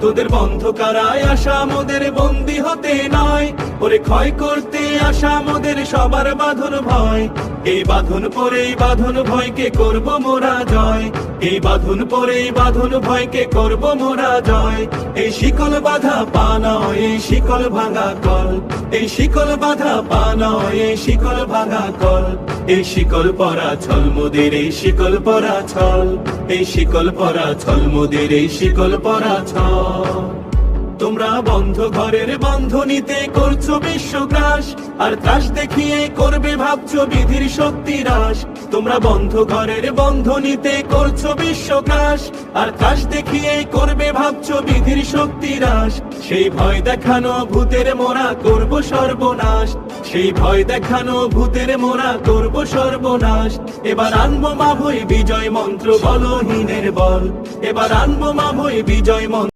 তোদের বন্ধ কারায় আশা মোদের বন্দী হতে নয়, ওরে ক্ষয় করতে আশা মোদের সবার বাঁধন ভয়। এই বাঁধন পরেই বাঁধন ভয়কে করব মোরা জয়, এই বাঁধন পরেই বাঁধন ভয়কে করব মোরা জয়। এই শিকল বাঁধা পা নয়, এই শিকল ভাঙা কল, এই শিকল বাঁধা পা নয়, এই শিকল ভাঙা কল। এই শিকল পরা ছল মোদের, এই শিকল পরা ছল, এই শিকল পরা ছল মোদের, এই শিকল পরা ছল। তোমরা বন্ধ ঘরের বন্ধনীতে করছো বিশ্বগ্রাস, আর ত্রাস দেখিয়ে করবে ভাবছো বিধির শক্তি হ্রাস। তোমরা বন্ধ ঘরের বন্ধনীতে করছো বিশ্বগ্রাস, আর ত্রাস দেখিয়ে করবে ভাবছো বিধির শক্তি হ্রাস। সেই ভয় দেখানো ভূতের মোরা করব সর্বনাশ, সেই ভয় দেখানো ভূতের মোরা করব সর্বনাশ। এবার আনবো মা ভই বিজয় মন্ত্র বলহীনের বল, এবার আনবো মা ভই বিজয় মন্ত্র।